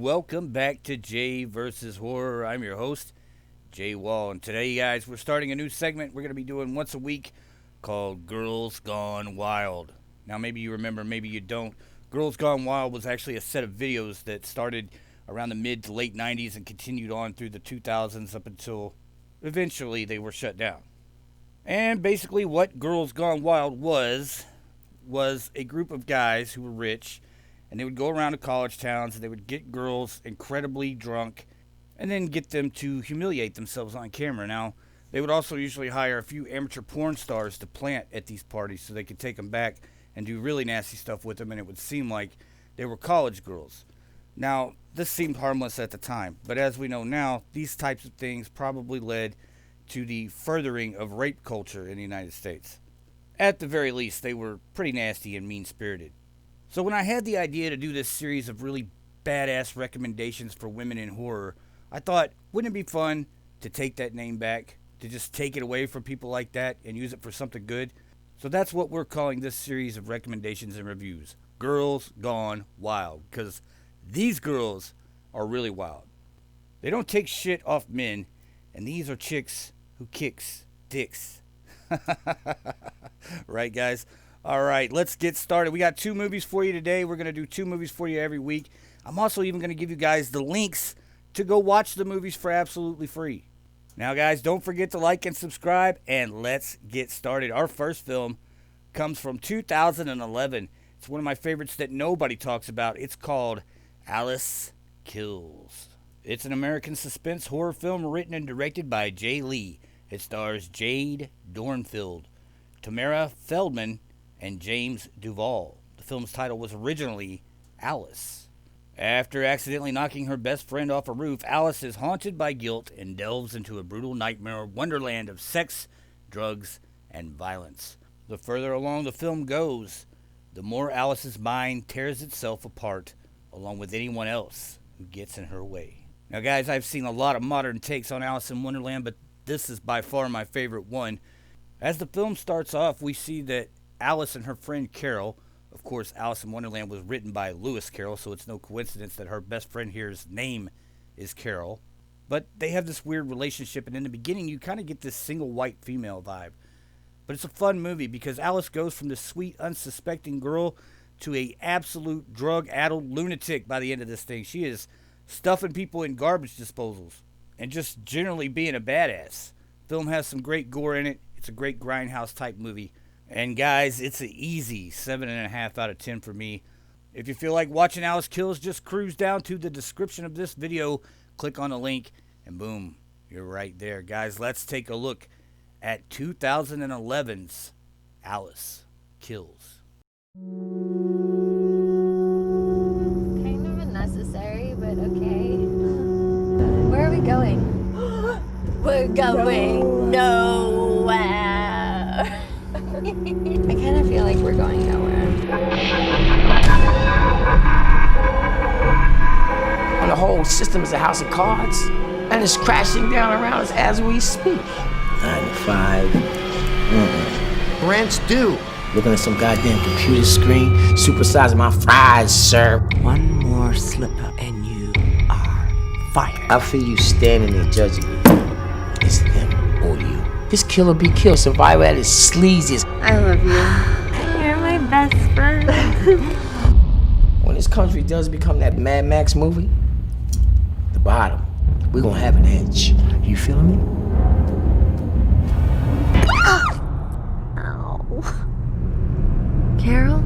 welcome back to Jay vs. Horror. I'm your host, Jay Wall, and today, guys, we're starting a new segment we're going to be doing once a week called Girls Gone Wild. Now, maybe you remember, maybe you don't. Girls Gone Wild was actually a set of videos that started around the mid to late 90s and continued on through the 2000s up until eventually they were shut down. And basically what Girls Gone Wild was a group of guys who were rich, and they would go around to college towns and they would get girls incredibly drunk and then get them to humiliate themselves on camera. Now, they would also usually hire a few amateur porn stars to plant at these parties so they could take them back and do really nasty stuff with them, and it would seem like they were college girls. Now, this seemed harmless at the time, but as we know now, these types of things probably led to the furthering of rape culture in the United States. At the very least, they were pretty nasty and mean-spirited. So when I had the idea to do this series of really badass recommendations for women in horror, I thought, wouldn't it be fun to take that name back, to just take it away from people like that and use it for something good? So that's what we're calling this series of recommendations and reviews, Girls Gone Wild, because these girls are really wild. They don't take shit off men, and these are chicks who kicks dicks. Right, guys? All right, let's get started. We got 2 movies for you today. We're going to do 2 movies for you every week. I'm also even going to give you guys the links to go watch the movies for absolutely free. Now, guys, don't forget to like and subscribe, and let's get started. Our first film comes from 2011. It's one of my favorites that nobody talks about. It's called ALYCE Kills. It's an American suspense horror film written and directed by Jay Lee. It stars Jade Dornfield, Tamara Feldman, and James Duval. The film's title was originally Alice. After accidentally knocking her best friend off a roof, Alice is haunted by guilt and delves into a brutal nightmare wonderland of sex, drugs, and violence. The further along the film goes, the more Alice's mind tears itself apart, along with anyone else who gets in her way. Now, guys, I've seen a lot of modern takes on Alice in Wonderland, but this is by far my favorite one. As the film starts off, we see that Alice and her friend Carol, of course, Alice in Wonderland was written by Lewis Carroll, so it's no coincidence that her best friend here's name is Carol. But they have this weird relationship, and in the beginning, you kind of get this single white female vibe. But it's a fun movie because Alice goes from this sweet, unsuspecting girl to a absolute drug-addled lunatic by the end of this thing. She is stuffing people in garbage disposals and just generally being a badass. Film has some great gore in it. It's a great grindhouse type movie. And guys, it's an easy 7.5 out of 10 for me. If you feel like watching Alice Kills, just cruise down to the description of this video, click on the link, and boom, you're right there. Guys, let's take a look at 2011's Alice Kills. Kind of unnecessary, but okay. Where are we going? We're going nowhere. I kind of feel like we're going nowhere. And the whole system is a house of cards, and it's crashing down around us as we speak. 9 to 5. Rent's due. Looking at some goddamn computer screen, supersizing my fries, sir. One more slip-up and you are fired. I feel you standing there judging me. It's them or you. This killer be killed, survivor at his sleaziest. I love you. You're my best friend. When this country does become that Mad Max movie, the bottom, we're gonna have an edge. You feeling me? Ow. Carol?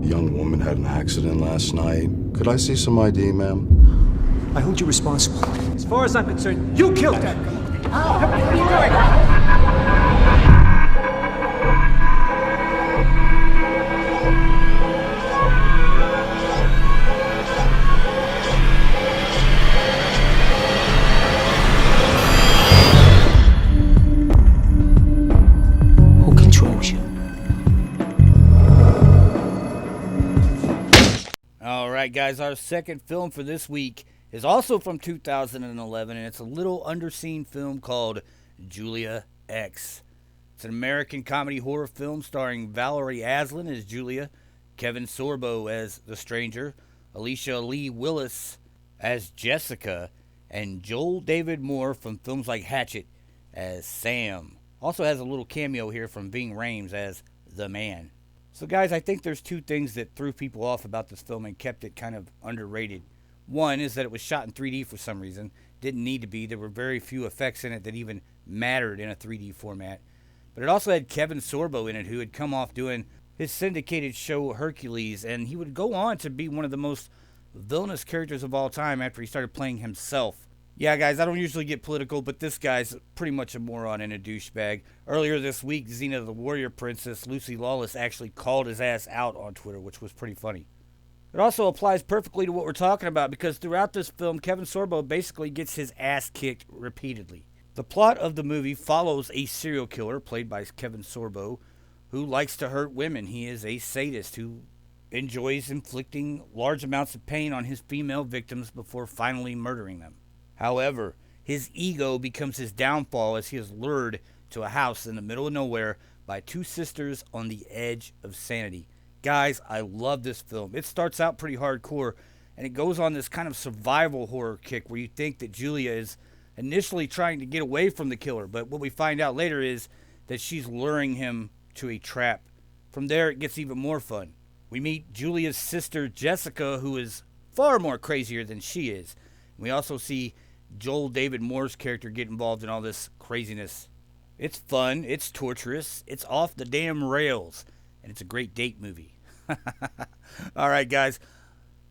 Young woman had an accident last night. Could I see some ID, ma'am? I hold you responsible. As far as I'm concerned, you killed that girl. Who controls you? All right, guys, our second film for this week is also from 2011, and it's a little underseen film called Julia X. It's an American comedy horror film starring Valerie Aslin as Julia, Kevin Sorbo as the stranger, Alicia Lee Willis as Jessica, and Joel David Moore from films like Hatchet as Sam. Also has a little cameo here from Ving Rhames as the man. So guys, I think there's two things that threw people off about this film and kept it kind of underrated. One is that it was shot in 3D for some reason. Didn't need to be. There were very few effects in it that even mattered in a 3D format. But it also had Kevin Sorbo in it, who had come off doing his syndicated show Hercules, and he would go on to be one of the most villainous characters of all time after he started playing himself. Yeah, guys, I don't usually get political, but this guy's pretty much a moron and a douchebag. Earlier this week, Xena the Warrior Princess, Lucy Lawless, actually called his ass out on Twitter, which was pretty funny. It also applies perfectly to what we're talking about, because throughout this film, Kevin Sorbo basically gets his ass kicked repeatedly. The plot of the movie follows a serial killer, played by Kevin Sorbo, who likes to hurt women. He is a sadist who enjoys inflicting large amounts of pain on his female victims before finally murdering them. However, his ego becomes his downfall as he is lured to a house in the middle of nowhere by two sisters on the edge of sanity. Guys, I love this film. It starts out pretty hardcore, and it goes on this kind of survival horror kick where you think that Julia is initially trying to get away from the killer, but what we find out later is that she's luring him to a trap. From there, it gets even more fun. We meet Julia's sister, Jessica, who is far more crazier than she is. We also see Joel David Moore's character get involved in all this craziness. It's fun, it's torturous, it's off the damn rails, and it's a great date movie. All right, guys.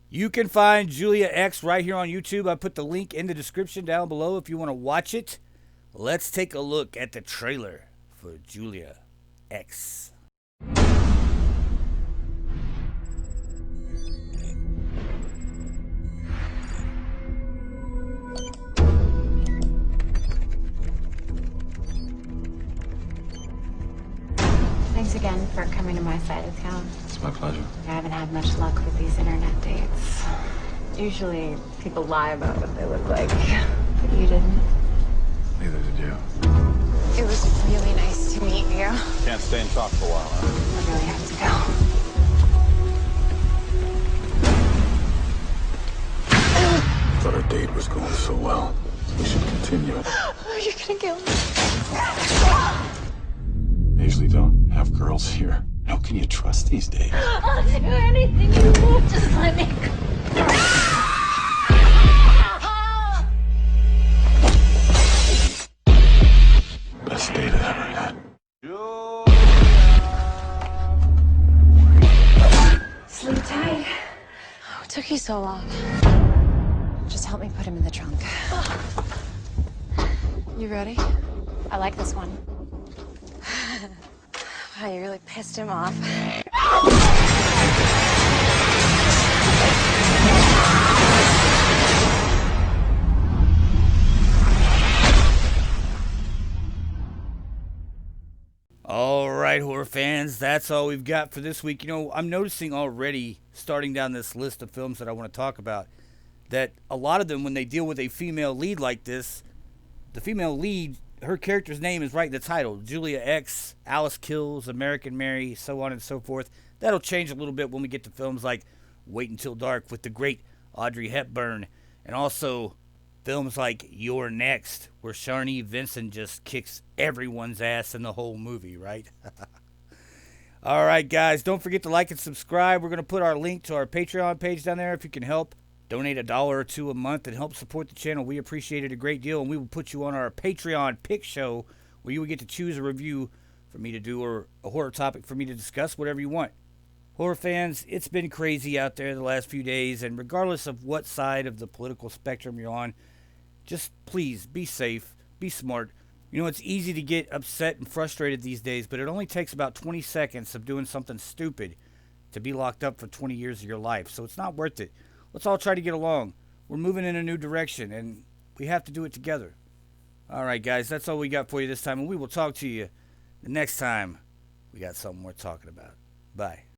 You can find Julia X right here on YouTube. I put the link in the description down below if you want to watch it. Let's take a look at the trailer for Julia X. Thanks again for coming to my side of town. It's my pleasure. I haven't had much luck with these internet dates. Usually people lie about what they look like, but you didn't. Neither did you. It was really nice to meet you. Can't stay and talk for a while, huh? I really have to go. Thought our date was going so well. We should continue it. Oh, you're gonna kill me. I usually don't have girls here. How can you trust these days? I'll do anything you want. Just let me go. Best date I ever had. Sleep tight. What took you so long? Just help me put him in the trunk. You ready? I like this one. Wow, you really pissed him off. All right, horror fans, that's all we've got for this week. You know, I'm noticing already, starting down this list of films that I want to talk about, that a lot of them, when they deal with a female lead like this, the female lead, her character's name is right in the title. Julia X, ALYCE Kills, American Mary, so on and so forth. That'll change a little bit when we get to films like Wait Until Dark with the great Audrey Hepburn, and also films like You're Next, where Sharni Vincent just kicks everyone's ass in the whole movie, right? All right, guys, don't forget to like and subscribe. We're going to put our link to our Patreon page down there if you can help. Donate $1 or $2 a month and help support the channel. We appreciate it a great deal, and we will put you on our Patreon pick show where you will get to choose a review for me to do or a horror topic for me to discuss, whatever you want. Horror fans, it's been crazy out there the last few days, and regardless of what side of the political spectrum you're on, just please be safe, be smart. You know, it's easy to get upset and frustrated these days, but it only takes about 20 seconds of doing something stupid to be locked up for 20 years of your life, so it's not worth it. Let's all try to get along. We're moving in a new direction, and we have to do it together. All right, guys, that's all we got for you this time, and we will talk to you the next time we got something worth talking about. Bye.